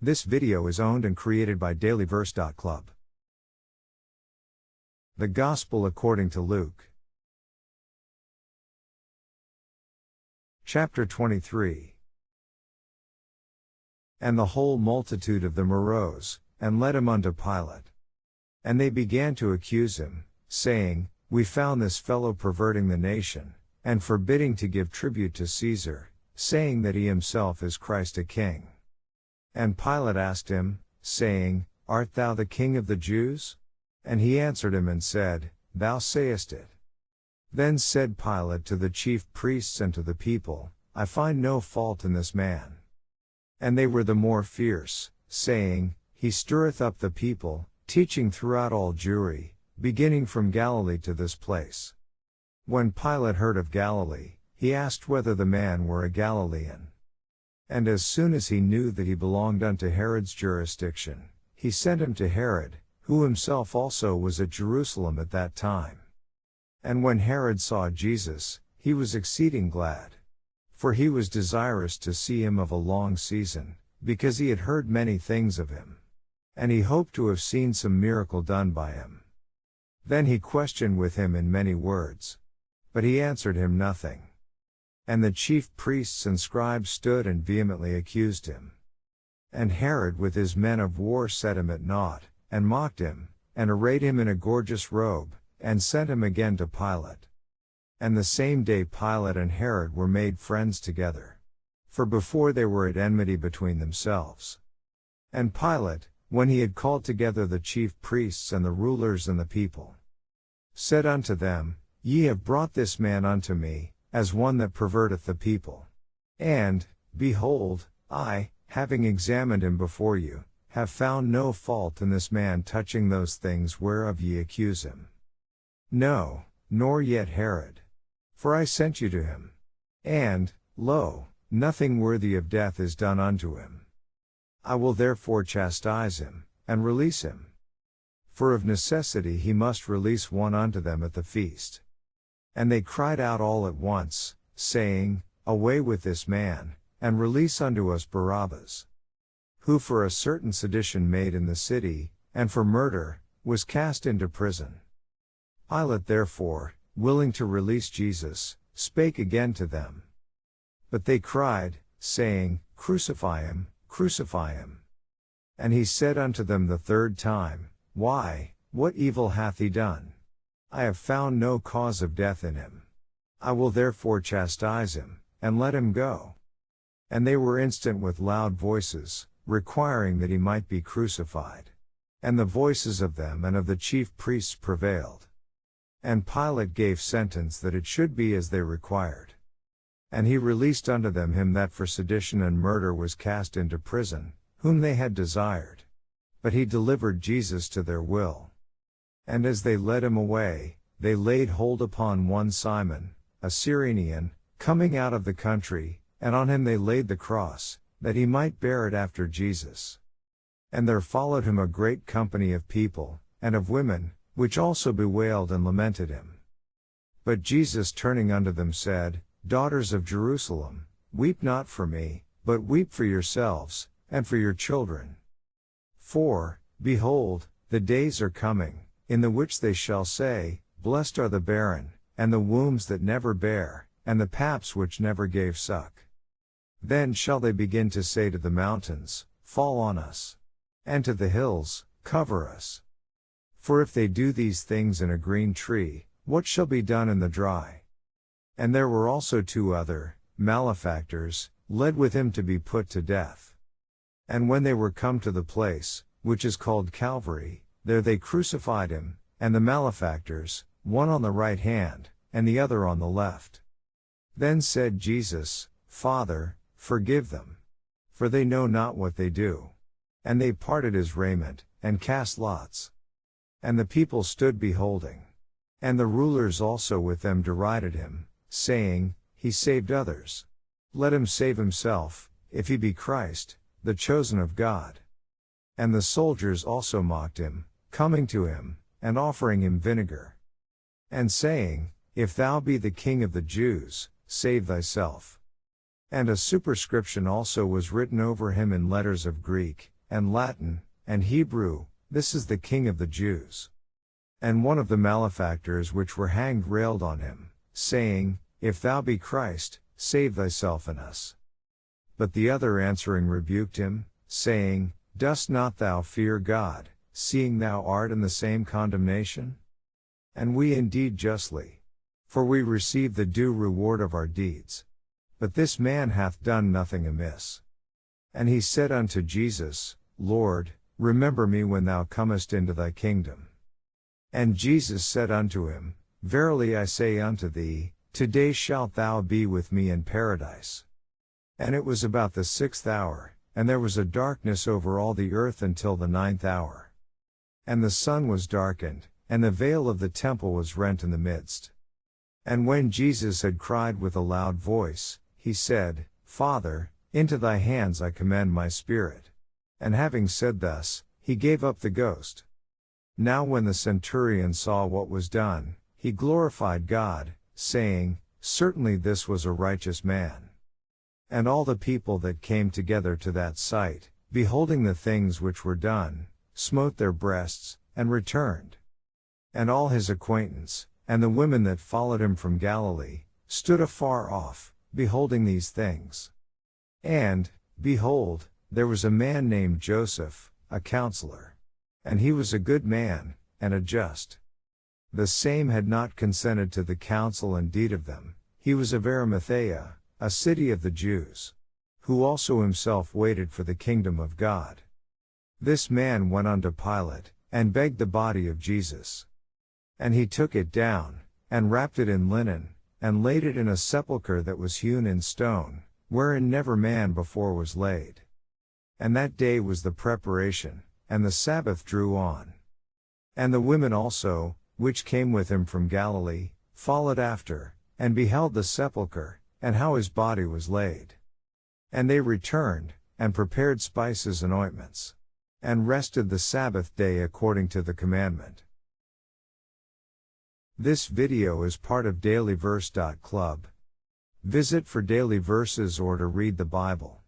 This video is owned and created by dailyverse.club. The Gospel according to Luke. Chapter 23. And the whole multitude of them arose, and led him unto Pilate. And they began to accuse him, saying, We found this fellow perverting the nation, and forbidding to give tribute to Caesar, saying that he himself is Christ a king. And Pilate asked him, saying, Art thou the king of the Jews? And he answered him and said, Thou sayest it. Then said Pilate to the chief priests and to the people, I find no fault in this man. And they were the more fierce, saying, He stirreth up the people, teaching throughout all Jewry, beginning from Galilee to this place. When Pilate heard of Galilee, he asked whether the man were a Galilean. And as soon as he knew that he belonged unto Herod's jurisdiction, he sent him to Herod, who himself also was at Jerusalem at that time. And when Herod saw Jesus, he was exceeding glad. For he was desirous to see him of a long season, because he had heard many things of him. And he hoped to have seen some miracle done by him. Then he questioned with him in many words. But he answered him nothing. And the chief priests and scribes stood and vehemently accused him. And Herod with his men of war set him at naught, and mocked him, and arrayed him in a gorgeous robe, and sent him again to Pilate. And the same day Pilate and Herod were made friends together. For before they were at enmity between themselves. And Pilate, when he had called together the chief priests and the rulers and the people, said unto them, Ye have brought this man unto me, as one that perverteth the people. And, behold, I, having examined him before you, have found no fault in this man touching those things whereof ye accuse him. No, nor yet Herod. For I sent you to him. And, lo, nothing worthy of death is done unto him. I will therefore chastise him, and release him. For of necessity he must release one unto them at the feast. And they cried out all at once, saying, Away with this man, and release unto us Barabbas. Who for a certain sedition made in the city, and for murder, was cast into prison. Pilate therefore, willing to release Jesus, spake again to them. But they cried, saying, Crucify him, crucify him. And he said unto them the third time, Why, what evil hath he done? I have found no cause of death in him. I will therefore chastise him, and let him go. And they were instant with loud voices, requiring that he might be crucified. And the voices of them and of the chief priests prevailed. And Pilate gave sentence that it should be as they required. And he released unto them him that for sedition and murder was cast into prison, whom they had desired. But he delivered Jesus to their will. And as they led him away, they laid hold upon one Simon, a Cyrenian, coming out of the country, and on him they laid the cross, that he might bear it after Jesus. And there followed him a great company of people, and of women, which also bewailed and lamented him. But Jesus turning unto them said, Daughters of Jerusalem, weep not for me, but weep for yourselves, and for your children. For, behold, the days are coming, in the which they shall say, Blessed are the barren, and the wombs that never bare, and the paps which never gave suck. Then shall they begin to say to the mountains, Fall on us. And to the hills, Cover us. For if they do these things in a green tree, what shall be done in the dry? And there were also two other, malefactors, led with him to be put to death. And when they were come to the place, which is called Calvary, there they crucified him, and the malefactors, one on the right hand, and the other on the left. Then said Jesus, Father, forgive them. For they know not what they do. And they parted his raiment, and cast lots. And the people stood beholding. And the rulers also with them derided him, saying, He saved others. Let him save himself, if he be Christ, the chosen of God. And the soldiers also mocked him, coming to him, and offering him vinegar. And saying, If thou be the King of the Jews, save thyself. And a superscription also was written over him in letters of Greek, and Latin, and Hebrew, "This is the King of the Jews." And one of the malefactors which were hanged railed on him, saying, "If thou be Christ, save thyself and us." But the other answering rebuked him, saying, "Dost not thou fear God, seeing thou art in the same condemnation? And we indeed justly. For we receive the due reward of our deeds. But this man hath done nothing amiss." And he said unto Jesus, "Lord, remember me when thou comest into thy kingdom." And Jesus said unto him, "Verily I say unto thee, today shalt thou be with me in paradise." And it was about the 6th hour, and there was a darkness over all the earth until the 9th hour. And the sun was darkened, and the veil of the temple was rent in the midst. And when Jesus had cried with a loud voice, he said, "Father, into thy hands I commend my spirit." And having said thus, he gave up the ghost. Now when the centurion saw what was done, he glorified God, saying, "Certainly this was a righteous man." And all the people that came together to that sight, beholding the things which were done, smote their breasts, and returned. And all his acquaintance, and the women that followed him from Galilee, stood afar off, beholding these things. And, behold, there was a man named Joseph, a counselor. And he was a good man, and a just. The same had not consented to the counsel and deed of them. He was of Arimathea, a city of the Jews, who also himself waited for the kingdom of God. This man went unto Pilate, and begged the body of Jesus. And he took it down, and wrapped it in linen, and laid it in a sepulchre that was hewn in stone, wherein never man before was laid. And that day was the preparation, and the Sabbath drew on. And the women also, which came with him from Galilee, followed after, and beheld the sepulchre, and how his body was laid. And they returned, and prepared spices and ointments, and rested the Sabbath day according to the commandment. This video is part of dailyverse.club. Visit for daily verses or to read the Bible.